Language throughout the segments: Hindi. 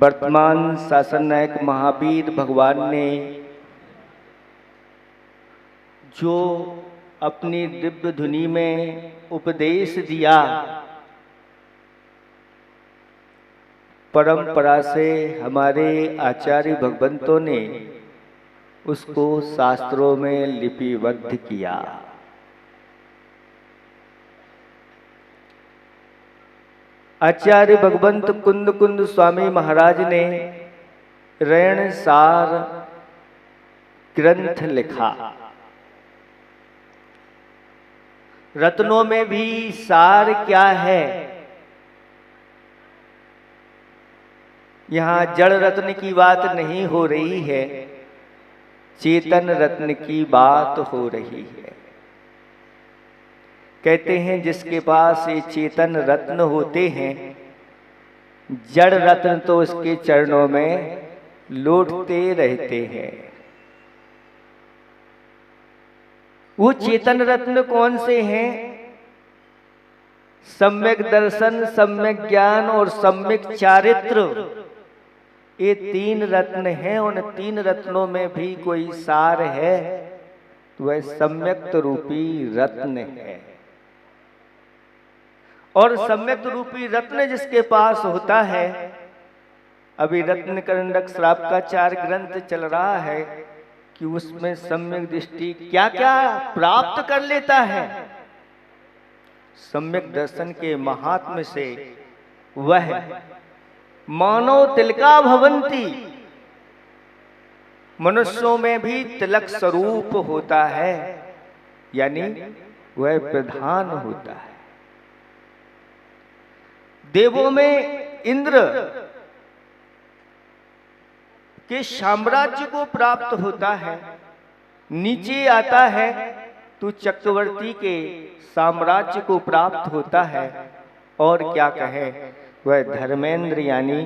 वर्तमान शासन नायक महावीर भगवान ने जो अपनी दिव्य धुनी में उपदेश दिया, परंपरा से हमारे आचार्य भगवंतों ने उसको शास्त्रों में लिपिबद्ध किया। आचार्य भगवंत कुंद कुंद स्वामी महाराज ने ऋणसार ग्रंथ लिखा। रत्नों में भी सार क्या है? यहाँ जड़ रत्न की बात नहीं हो रही है, चेतन रत्न की बात हो रही है। कहते हैं जिसके पास ये चेतन रत्न होते हैं, जड़ रत्न तो उसके चरणों में लौटते रहते हैं। वो चेतन रत्न कौन से हैं? सम्यक दर्शन, सम्यक ज्ञान और सम्यक चारित्र, ये तीन रत्न हैं। उन तीन रत्नों में भी कोई सार है तो वह सम्यक्त रूपी रत्न है। और सम्यक्त रूपी रत्न जिसके पास होता है, अभी रत्न करंडक श्रावकाचार ग्रंथ चल रहा है कि उसमें सम्यक दृष्टि क्या क्या प्राप्त कर लेता है। सम्यक दर्शन के महात्म्य से वह मानव तिलका भवंती, मनुष्यों में भी तिलक स्वरूप होता है, यानी वह प्रधान होता है। देवों में इंद्र के साम्राज्य को प्राप्त होता है, नीचे आता है तो चक्रवर्ती के साम्राज्य को प्राप्त होता है। और क्या कहे, वह धर्मेंद्र यानी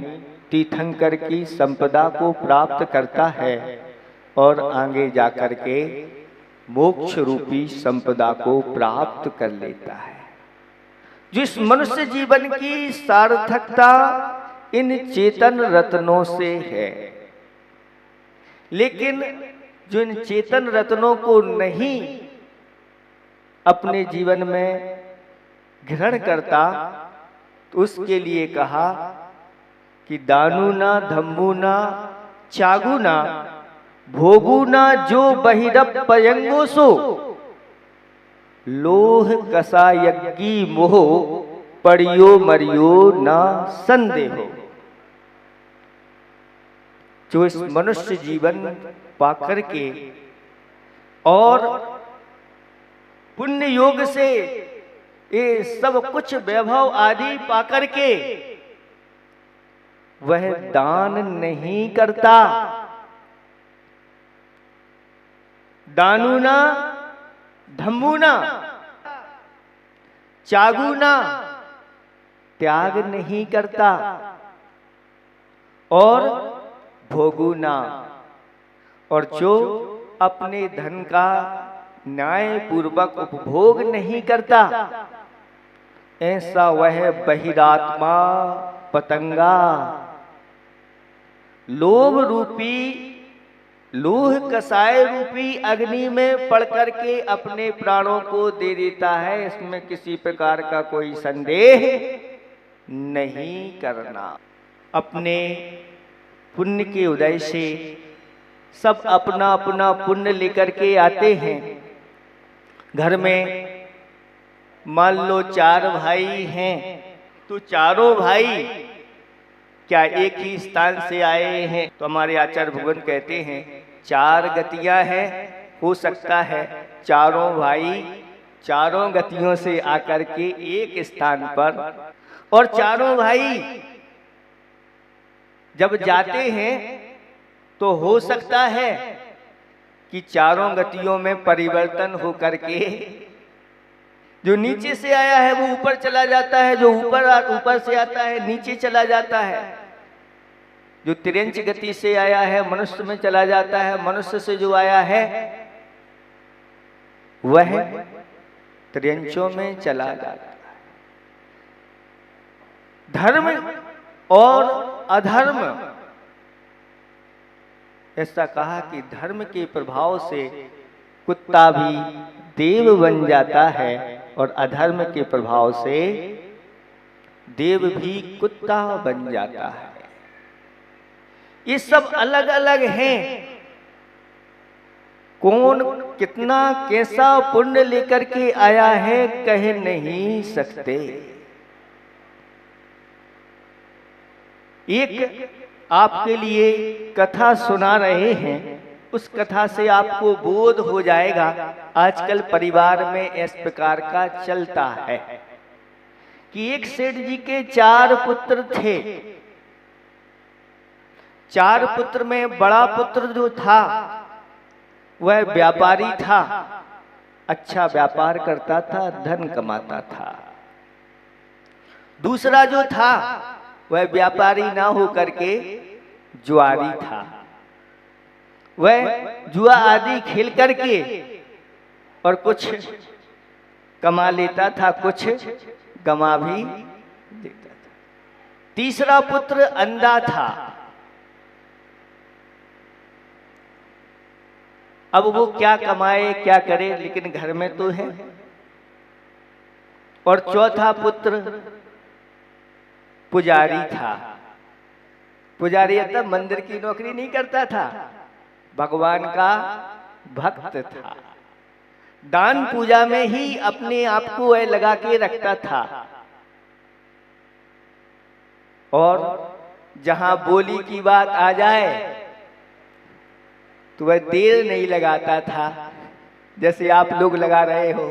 तीर्थंकर की संपदा को प्राप्त करता है और आगे जाकर के मोक्ष रूपी संपदा को प्राप्त कर लेता है। जिस मनुष्य जीवन की सार्थकता इन चेतन रत्नों से है, लेकिन जो इन चेतन रत्नों को नहीं अपने जीवन में ग्रहण करता, तो उसके लिए कहा कि दानुना धम्मुना चागुना भोगुना जो बहिरपयंगोसो लोह कसा यज्ञी मोह पड़ियो मरियो ना संदेहो। जो इस मनुष्य जीवन पाकर के और पुण्य योग से ये सब कुछ वैभव आदि पाकर के वह दान नहीं करता, दानुना धम्मुना चागुना त्याग नहीं करता, और भोगुना और जो अपने धन का न्याय पूर्वक उपभोग नहीं करता, ऐसा वह बहिरात्मा पतंगा लोभ रूपी लोह कसाय रूपी अग्नि में पड़ करके अपने प्राणों को दे देता है। इसमें किसी प्रकार का कोई संदेह नहीं करना। अपने पुण्य के उदय से सब अपना अपना पुण्य लेकर के आते हैं। घर में मान लो 4 भाई हैं, तो चारों भाई क्या एक ही स्थान से आए हैं? तो हमारे आचार्य भगवान कहते हैं 4 गतियां हैं, हो सकता है चारों भाई चारों गतियों से आकर के एक स्थान पर, और चारों भाई जब जाते हैं तो हो सकता है कि चारों गतियों में परिवर्तन हो करके जो नीचे से आया है वो ऊपर चला जाता है, जो ऊपर से आता है नीचे चला जाता है, जो तिरंच गति से आया है मनुष्य में चला जाता है, मनुष्य से जो आया है वह त्रियंचों में चला जाता है। धर्म और अधर्म, ऐसा कहा कि धर्म के प्रभाव से कुत्ता भी देव बन जाता है और अधर्म के प्रभाव से देव भी कुत्ता बन जाता है। ये सब अलग अलग हैं। कौन कितना कैसा पुण्य लेकर के आया है कह नहीं सकते। एक आपके लिए कथा सुना रहे हैं, उस कथा से आपको बोध हो जाएगा। आजकल परिवार में इस प्रकार का चलता है कि एक सेठ जी के 4 पुत्र थे। 4 पुत्र में बड़ा पुत्र जो था वह व्यापारी था, अच्छा व्यापार करता था, धन कमाता था। दूसरा जो था वह व्यापारी ना हो करके जुआरी था, वह जुआ आदि खेल करके और कुछ कमा लेता था, कुछ गमा भी देता था। तीसरा पुत्र अंधा था। अब वो क्या कमाए क्या करे, लेकिन घर में तो है। और चौथा पुत्र पुजारी था। पुजारी तब मंदिर की नौकरी नहीं करता था, भगवान का भक्त था। दान पूजा में ही अपने आप को वह लगा के रखता था और जहां बोली की बात आ जाए तो वह देर नहीं लगाता था, जैसे आप लोग लगा रहे हो,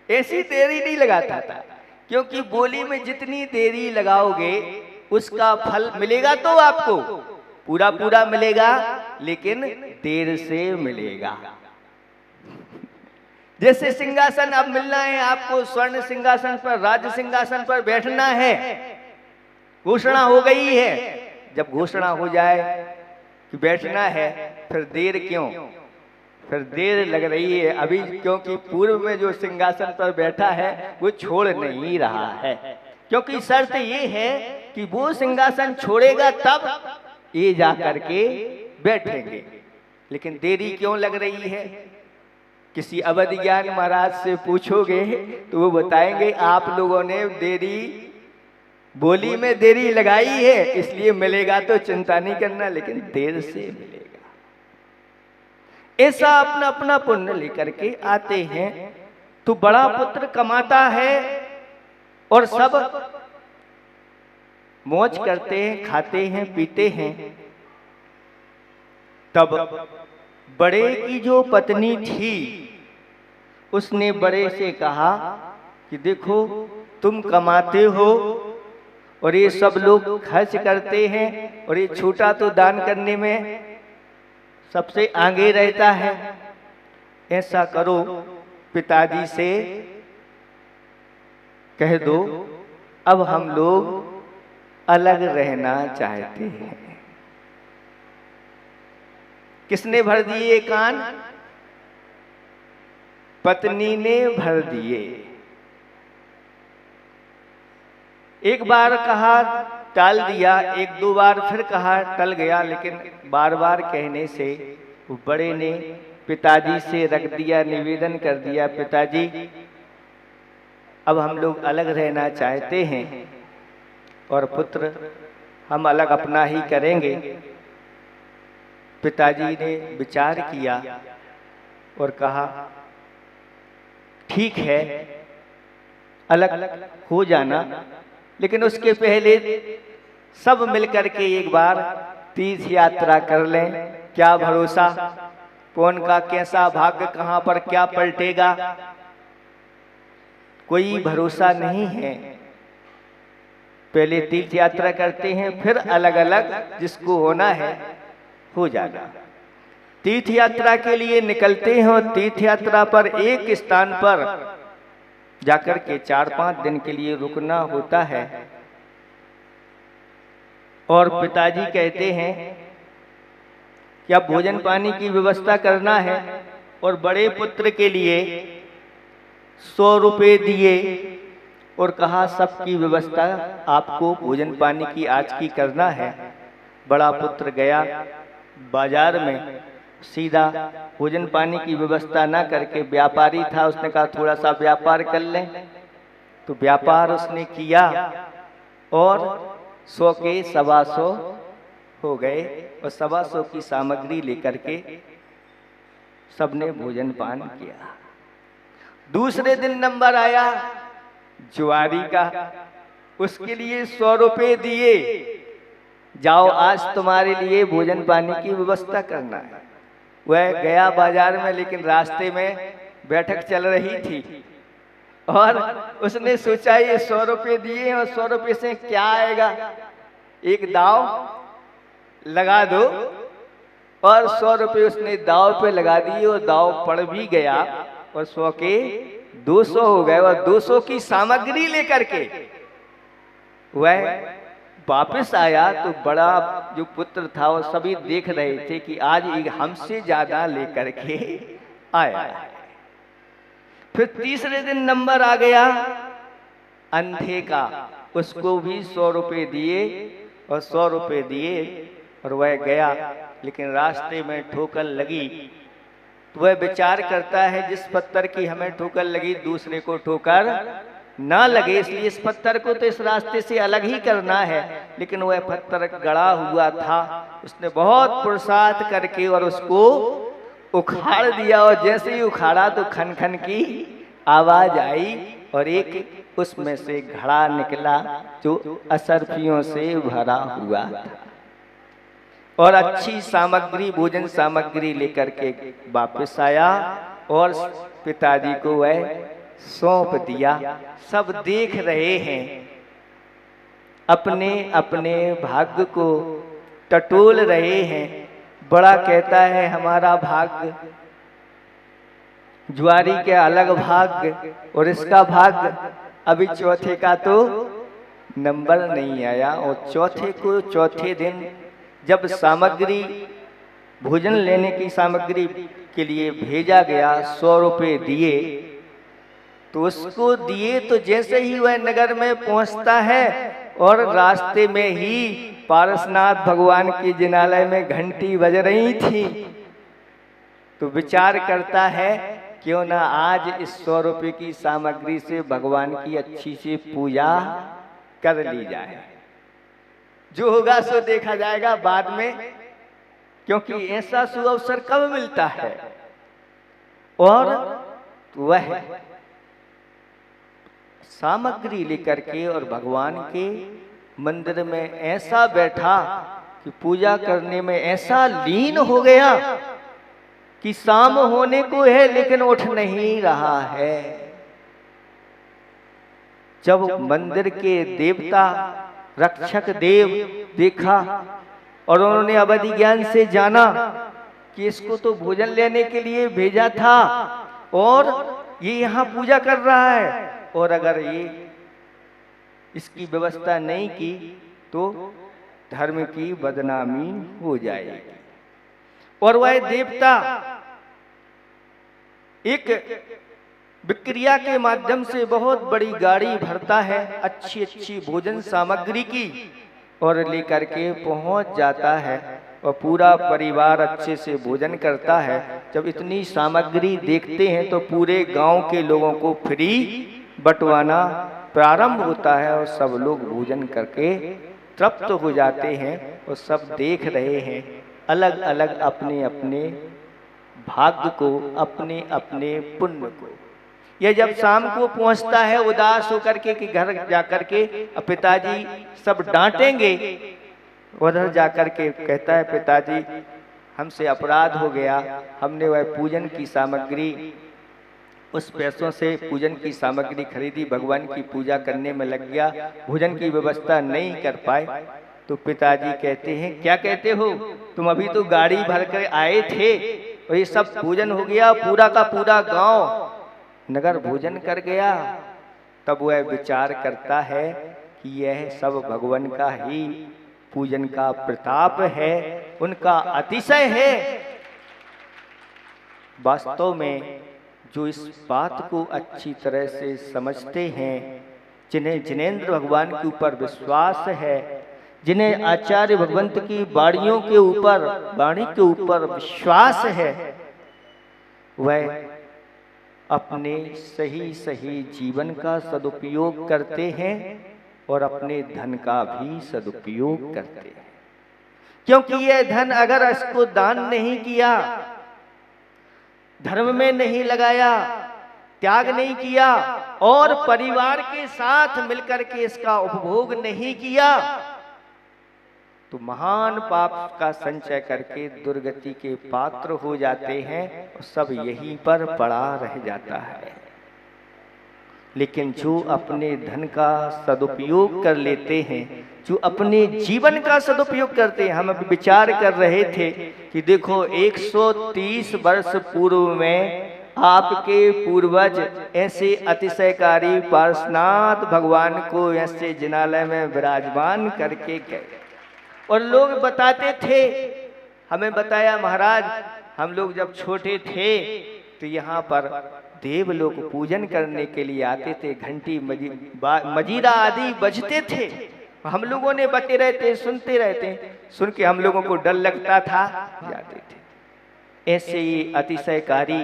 ऐसी देरी नहीं लगाता था। क्योंकि बोली में जितनी देरी लगाओगे उसका फल मिलेगा तो आपको पूरा पूरा मिलेगा, लेकिन देर से मिलेगा। जैसे सिंहासन अब मिलना है आपको, स्वर्ण सिंहासन पर, राज सिंहासन पर बैठना है, घोषणा हो गई है। जब घोषणा हो जाए कि बैठना है, फिर देर क्यों? फिर देर लग रही है अभी, क्योंकि पूर्व में जो सिंहासन पर बैठा है वो छोड़ नहीं रहा है। क्योंकि शर्त ये है कि वो सिंहासन छोड़ेगा तब ये जा करके बैठेंगे। लेकिन देरी क्यों लग रही है? किसी अवध ज्ञान महाराज से पूछोगे तो वो बताएंगे आप लोगों ने देरी, बोली में देरी लगाई है, इसलिए मिलेगा तो चिंता नहीं करना, लेकिन देर से मिलेगा। ऐसा अपना अपना पुण्य लेकर के आते हैं। तो बड़ा पुत्र कमाता है और सब मौज करते हैं, खाते हैं, पीते हैं। तब बड़े की जो पत्नी थी उसने बड़े से कहा कि देखो तुम कमाते हो और ये सब लोग खर्च करते हैं और ये छोटा तो दान करने में सबसे आगे रहता है। ऐसा करो, पिताजी से कह दो अब हम लोग अलग रहना चाहते हैं। किसने भर दिए कान? पत्नी ने भर दिए। एक बार कहा टाल दिया, एक दो बार फिर कहा टल गया, लेकिन बार बार कहने से बड़े ने पिताजी से रख दिया, निवेदन कर दिया, पिताजी अब हम लोग अलग रहना चाहते हैं और पुत्र हम अलग अपना ही करेंगे। पिताजी ने विचार किया और कहा ठीक है अलग हो जाना, लेकिन उसके पहले सब मिलकर के एक बार तीर्थ यात्रा कर लें। क्या भरोसा कौन का कैसा भाग्य कहां पर क्या पलटेगा, कोई भरोसा नहीं है। पहले तीर्थ यात्रा करते हैं, फिर अलग अलग जिसको होना है हो जाना। तीर्थ यात्रा के लिए निकलते हैं और तीर्थ यात्रा पर एक स्थान पर जाकर के 4-5 दिन के लिए रुकना होता है। और पिताजी कहते हैं कि अब भोजन पानी की व्यवस्था करना है और बड़े पुत्र के लिए 100 रुपए दिए और कहा सबकी व्यवस्था आपको भोजन पानी की आज की करना है। बड़ा पुत्र गया बाजार में, सीधा भोजन पानी की व्यवस्था ना करके, व्यापारी था, उसने कहा थोड़ा सा व्यापार कर लें। तो व्यापार उसने किया और 100 के 125 हो गए और 125 की सामग्री लेकर के सबने भोजन पान किया। दूसरे दिन नंबर आया जुआरी का, उसके लिए 100 रुपए दिए, जाओ आज तुम्हारे लिए भोजन पानी की व्यवस्था करना है। वह गया बाजार में, लेकिन रास्ते में बैठक चल रही थी और उसने सोचा ये 100 रुपए दिए और 100 रुपए से क्या आएगा, एक दाव लगा दो। और 100 रुपए उसने दाव पे लगा दिए और दाव पड़ भी गया और 100 के 200 हो गए। और 200 की सामग्री लेकर के वह वापस आया तो बड़ा जो पुत्र था वो सभी देख रहे थे कि आज हमसे ज्यादा लेकर के आया। फिर तीसरे दिन नंबर आ गया अंधे का, उसको भी 100 रुपए दिए और 100 रुपए दिए और वह गया, लेकिन रास्ते में ठोकर लगी। तो वह विचार करता है जिस पत्थर की हमें ठोकर लगी दूसरे को ठोकर ना लगे, इसलिए इस पत्थर को तो इस रास्ते से अलग ही करना है। लेकिन वह पत्थर गड़ा हुआ था, उसने बहुत पुरुषार्थ करके और उसको उखाड़ दिया और जैसे ही उखाड़ा तो खन खन की आवाज आई और एक उसमें से घड़ा निकला जो असरफियों से भरा हुआ था और अच्छी सामग्री भोजन सामग्री लेकर के वापस आया और पिताजी को वह सौंप दिया। सब देख रहे हैं, अपने अपने भाग्य को टटोल रहे हैं। बड़ा कहता है हमारा भाग्य, जुआरी के अलग भाग्य और इसका भाग्य। अभी चौथे का तो नंबर नहीं आया और चौथे को चौथे दिन जब सामग्री भोजन लेने की सामग्री के लिए भेजा गया, 100 रुपए दिए तो उसको दिए। तो जैसे ही वह नगर में पहुंचता है और रास्ते में ही पारसनाथ भगवान के जिनालय में घंटी बज रही थी, तो विचार करता है क्यों ना आज इस 100 रुपए की सामग्री से भगवान की अच्छी सी पूजा कर ली जाए। जो होगा सो देखा जाएगा बाद में, क्योंकि ऐसा सुअवसर कब मिलता है। और वह सामग्री लेकर के और भगवान के मंदिर में ऐसा बैठा कि पूजा करने में ऐसा लीन हो गया कि शाम होने को है लेकिन उठ नहीं रहा है। जब मंदिर के देवता रक्षक देव देखा और उन्होंने अवधि ज्ञान से जाना कि इसको तो भोजन लेने के लिए भेजा था और ये यहाँ पूजा कर रहा है, और अगर ये इसकी व्यवस्था नहीं की तो धर्म की बदनामी हो जाएगी। और वह देवता एक विक्रिया के माध्यम से बहुत बड़ी गाड़ी भरता है अच्छी अच्छी भोजन सामग्री की और लेकर के पहुंच जाता है और पूरा परिवार अच्छे से भोजन करता है। जब इतनी सामग्री देखते हैं तो पूरे गांव के लोगों को फ्री बंटवाना प्रारंभ होता है और सब लोग भोजन करके तृप्त हो जाते हैं और सब देख रहे हैं अलग अलग अपने अपने भाग्य को, अपने अपने पुण्य को। यह जब शाम को पहुंचता है उदास होकर के कि घर जाकर के पिताजी सब डांटेंगे, उधर जाकर के कहता है पिताजी हमसे अपराध हो गया, हमने वह पूजन की सामग्री उस पैसों से पूजन की सामग्री खरीदी, भगवान की पूजा करने में लग गया, भोजन की व्यवस्था नहीं कर पाए। तो पिताजी कहते हैं क्या कहते हो, तुम अभी तो गाड़ी भर कर आए थे और ये सब भोजन हो गया, पूरा का पूरा गांव नगर भोजन कर गया। तब वह विचार करता है कि यह सब भगवान का ही पूजन का प्रताप है, उनका अतिशय है। वास्तव में जो इस बात को अच्छी तरह से समझते हैं जिन्हें जिनेंद्र भगवान के ऊपर विश्वास है, जिन्हें आचार्य भगवंत की वाणियों के ऊपर, वाणी के ऊपर विश्वास है, वह अपने सही सही जीवन का सदुपयोग करते हैं और अपने धन का भी सदुपयोग करते हैं। क्योंकि यह धन अगर इसको दान नहीं किया, धर्म में नहीं लगाया, त्याग नहीं किया और परिवार के साथ मिलकर के इसका उपभोग नहीं किया, तो महान पाप का संचय करके दुर्गति के पात्र हो जाते हैं और सब यहीं पर पड़ा रह जाता है। लेकिन जो अपने धन का सदुपयोग कर लेते हैं, जो अपने जीवन का सदुपयोग करते हैं, हम अभी विचार कर रहे थे कि देखो 130 वर्ष पूर्व में आपके पूर्वज ऐसे अतिशयकारी पार्श्वनाथ भगवान को ऐसे जिनालय में विराजमान करके गए और लोग बताते थे, हमें बताया महाराज, हम लोग जब छोटे थे तो यहाँ पर देव लोग पूजन करने के लिए आते थे, घंटी मजीरा आदि बजते थे, हम लोगों ने बते रहते, सुनते रहते, सुन के हम लोगों को डर लगता था, जाते थे। ऐसे ही अतिशयकारी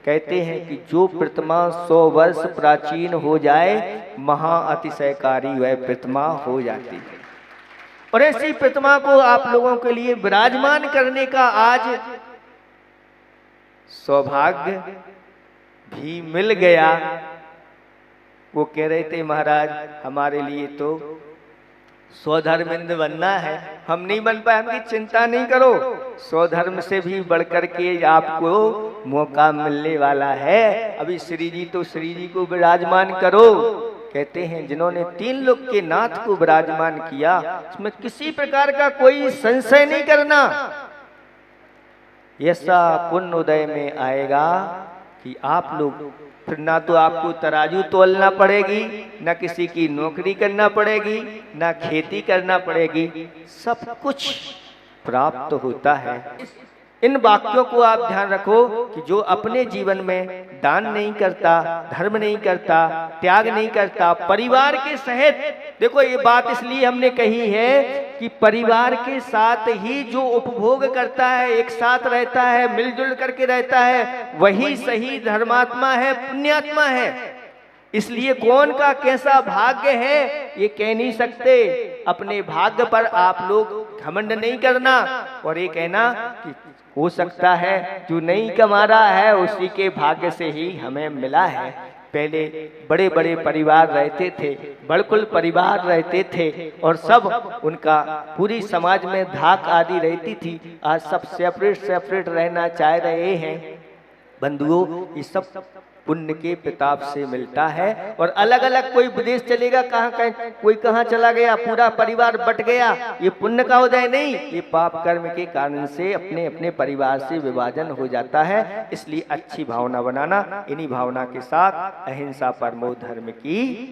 कहते हैं कि जो प्रतिमा 100 वर्ष प्राचीन हो जाए, महा अतिशयकारी वह प्रतिमा हो जाती है। और ऐसी प्रतिमा को आप लोगों के लिए विराजमान करने का आज सौभाग्य भी मिल गया। वो कह रहे थे महाराज हमारे लिए तो स्वधर्मिंद बनना है, हम नहीं बन पाए, हमकी चिंता नहीं करो, स्वधर्म से भी बढ़कर के आपको मौका मिलने वाला है। अभी श्री जी तो श्री जी को विराजमान करो। कहते हैं जिन्होंने 3 लोक के नाथ को विराजमान किया, उसमें किसी प्रकार का कोई संशय नहीं करना। ऐसा पुण्य उदय में आएगा कि आप लोग फिर ना तो आपको तराजू तोलना पड़ेगी, ना किसी की नौकरी करना पड़ेगी, ना खेती करना पड़ेगी, सब कुछ प्राप्त होता है। इन वाक्यों को आप ध्यान रखो कि जो अपने जीवन में दान नहीं करता, धर्म नहीं करता, त्याग नहीं करता, परिवार के सहित, देखो ये बात इसलिए हमने कही है कि परिवार के साथ ही जो उपभोग करता है, एक साथ रहता है, मिलजुल करके रहता है, वही सही धर्मात्मा है, पुण्यात्मा है। इसलिए कौन का कैसा भाग्य है ये कह नहीं सकते। अपने भाग्य पर आप लोग घमंड नहीं करना और ये कहना कि हो सकता है जो नहीं कमा रहा है उसी के भाग्य से ही हमें मिला है। पहले बड़े बड़े परिवार रहते थे, बड़कुल परिवार रहते थे और सब उनका पूरी समाज में धाक आदि रहती थी। आज सब सेपरेट सेपरेट रहना चाह रहे हैं। बंधुओं, ये सब पुण्य के प्रताप से मिलता है। और अलग अलग कोई विदेश चलेगा, कोई कहाँ चला गया, पूरा परिवार बट गया, ये पुण्य का उदय नहीं, ये पाप कर्म के कारण से अपने अपने परिवार से विभाजन हो जाता है। इसलिए अच्छी भावना बनाना, इन्हीं भावना के साथ अहिंसा परमो धर्म की